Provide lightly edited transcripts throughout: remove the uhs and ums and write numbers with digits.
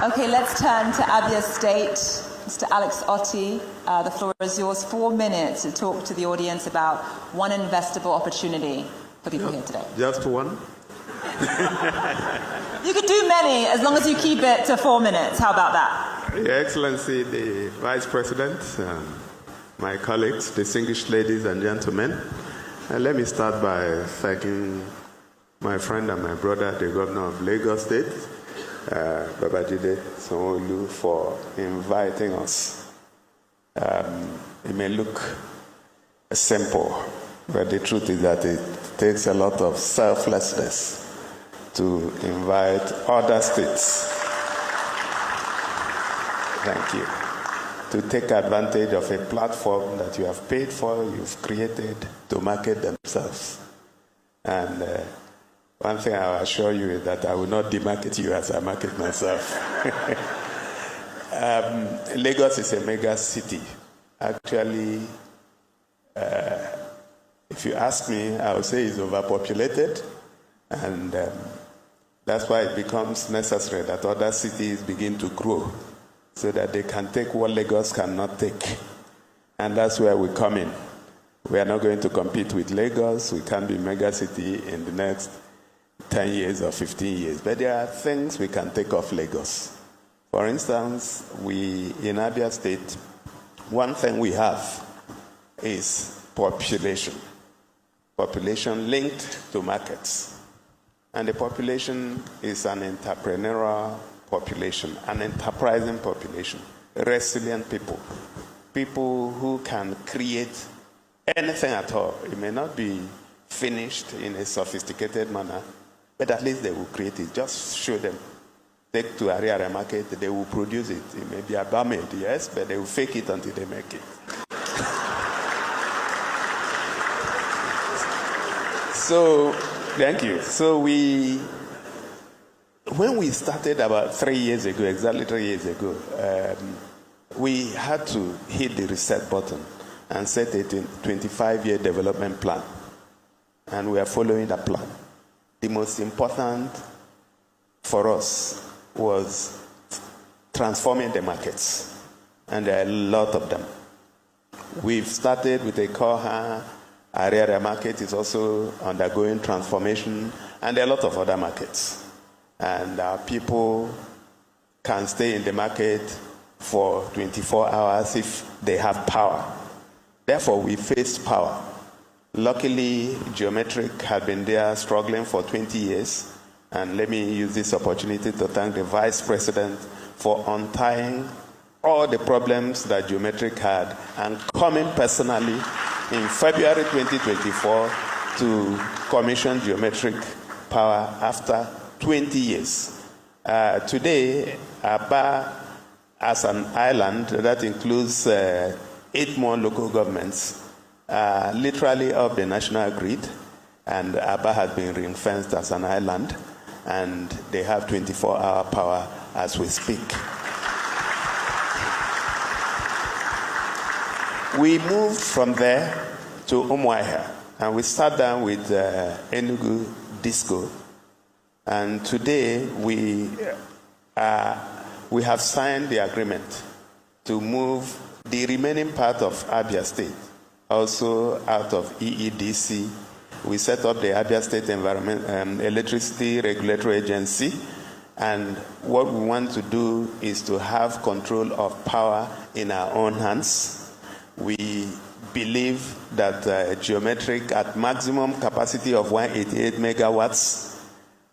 Okay, let's turn to Abia State. Mr. Alex Otti, the floor is yours. 4 minutes to talk to the audience about one investable opportunity for people here today. Just one? You could do many as long as you keep it to 4 minutes. How about that? Your Excellency, the Vice President, my colleagues, distinguished ladies and gentlemen, let me start by thanking my friend and my brother, the Governor of Lagos State, Babajide Sanwo-Olu, for inviting us. It may look simple, but the truth is that it takes a lot of selflessness to invite other states, thank you, to take advantage of a platform that you have paid for, you've created to market themselves. And one thing I will assure you is that I will not demarket you as I market myself. Lagos is a mega city. Actually, if you ask me, I would say it's overpopulated, and that's why it becomes necessary that other cities begin to grow so that they can take what Lagos cannot take. And that's where we come in. We are not going to compete with Lagos. We can't be mega city in the next 10 years or 15 years. But there are things we can take off Lagos. For instance, in Abia State, one thing we have is population. Population linked to markets. And the population is an entrepreneurial population, an enterprising population, resilient people, people who can create anything at all. It may not be finished in a sophisticated manner, but at least they will create it. Just show them. Take to area market, they will produce it. It may be abandoned, yes, but they will fake it until they make it. So, thank you. So when we started about 3 years ago, exactly 3 years ago, we had to hit the reset button and set a 25-year development plan. And we are following that plan. The most important for us was transforming the markets. And there are a lot of them. We've started with a Koha. Area market is also undergoing transformation, and there are a lot of other markets. And people can stay in the market for 24 hours if they have power. Therefore, we faced power. Luckily, Geometric had been there struggling for 20 years. And let me use this opportunity to thank the Vice President for untying all the problems that Geometric had and coming personally in February 2024 to commission Geometric Power after 20 years. Today, Aba, as an island that includes 8 more local governments, literally off the national grid, and Aba has been ring-fenced as an island, and they have 24-hour power as we speak. We moved from there to Umuahia, and we sat down with Enugu Disco. And today we have signed the agreement to move the remaining part of Abia State, also out of EEDC. We set up the Abia State Electricity Regulatory Agency, and what we want to do is to have control of power in our own hands. We believe that Geometric at maximum capacity of 188 megawatts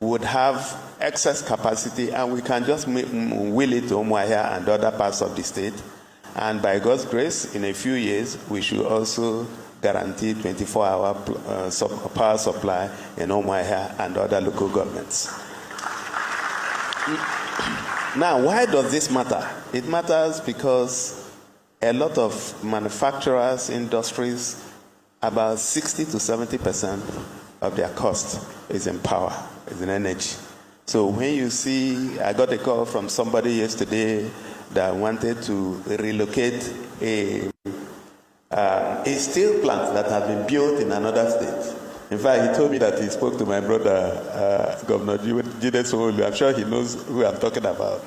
would have excess capacity, and we can just wheel it to Umuahia and other parts of the state. And by God's grace, in a few years, we should also guarantee 24-hour power supply in Umuahia and other local governments. Now, why does this matter? It matters because a lot of manufacturers, industries, about 60 to 70% of their cost is in power, is in energy. So when you see, I got a call from somebody yesterday that wanted to relocate a steel plant that had been built in another state. In fact, he told me that he spoke to my brother, Governor Jide Sanwo-Olu. I'm sure he knows who I'm talking about.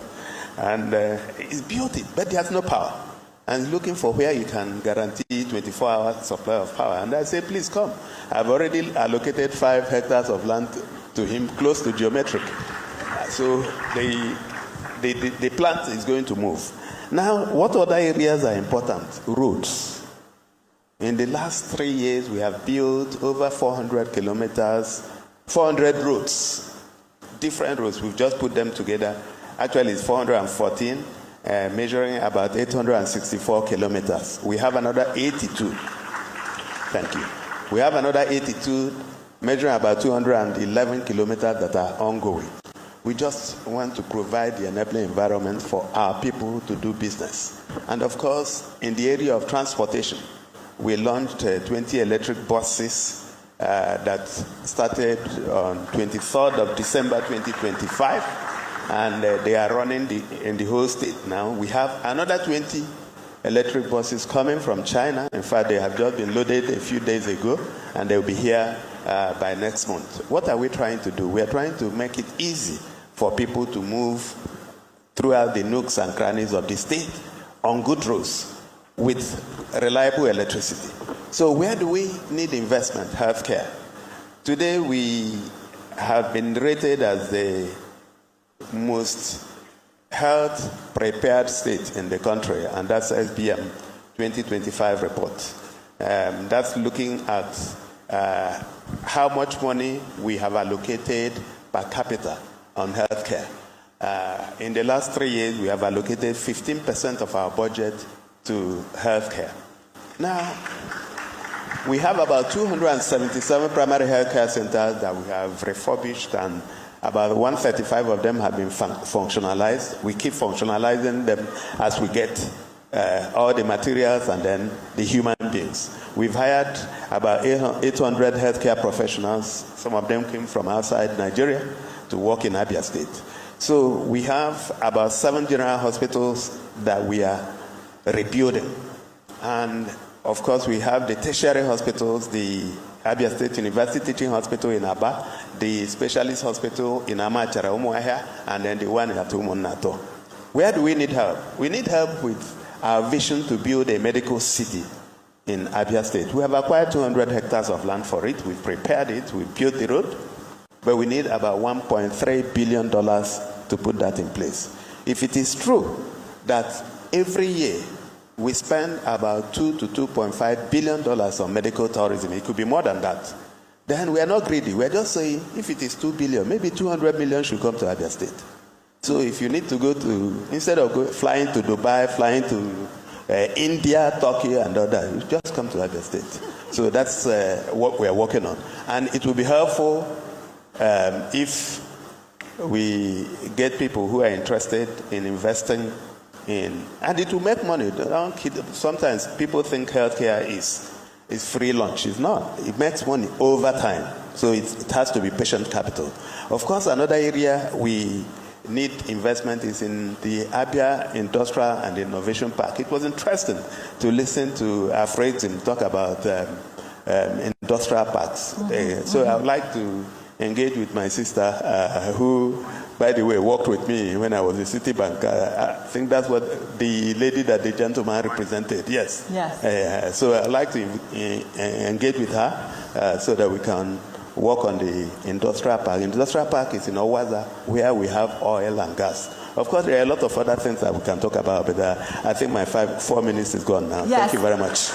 And he's built it, but he has no power. And looking for where you can guarantee 24-hour supply of power. And I say, please come. I've already allocated 5 hectares of land to him, close to geometric. So the plant is going to move. Now, what other areas are important? Roads. In the last 3 years, we have built over 400 kilometers, 400 roads, different roads. We've just put them together. Actually, it's 414, measuring about 864 kilometers. We have another 82. Thank you. We have another 82, measuring about 211 kilometers that are ongoing. We just want to provide the enabling environment for our people to do business. And of course, in the area of transportation, we launched 20 electric buses that started on 23rd of December 2025, and they are running in the whole state now. We have another 20 electric buses coming from China. In fact, they have just been loaded a few days ago, and they'll be here by next month. What are we trying to do? We are trying to make it easy for people to move throughout the nooks and crannies of the state on good roads with reliable electricity. So where do we need investment? Healthcare. Today we have been rated as the most health prepared state in the country, and that's SBM 2025 report. That's looking at how much money we have allocated per capita on healthcare. In the last 3 years, we have allocated 15% of our budget to healthcare. Now, we have about 277 primary healthcare centers that we have refurbished, and about 135 of them have been functionalized. We keep functionalizing them as we get all the materials and then the human beings. We've hired about 800 healthcare professionals. Some of them came from outside Nigeria to work in Abia State. So we have about 7 general hospitals that we are rebuilding. And of course, we have the tertiary hospitals, the Abia State University Teaching Hospital in Aba, the specialist hospital in Amachara, Umuahia, and then the one at Umunato. Where do we need help? We need help with our vision to build a medical city in Abia State. We have acquired 200 hectares of land for it. We've prepared it. We've built the road. But we need about $1.3 billion to put that in place. If it is true that every year we spend about $2 to $2.5 billion on medical tourism, it could be more than that, then we are not greedy. We are just saying, if it is $2 billion, maybe $200 million should come to Abia State. So if you need to go to, instead of flying to Dubai, flying to India, Turkey, and all that, you just come to Abia State. So that's what we are working on. And it will be helpful if we get people who are interested in investing in, and it will make money. Sometimes people think healthcare is free lunch. It's not. It makes money over time. So it has to be patient capital. Of course, another area we need investment is in the Abia Industrial and Innovation Park. It was interesting to listen to Afrexim talk about industrial parks. So I would like to engage with my sister, who, by the way, worked with me when I was in Citibank. I think that's what the lady that the gentleman represented. Yes. Yes. So I'd like to engage with her so that we can work on the industrial park. Industrial park is in Owaza, where we have oil and gas. Of course, there are a lot of other things that we can talk about, but I think my 4 minutes is gone now. Yes. Thank you very much.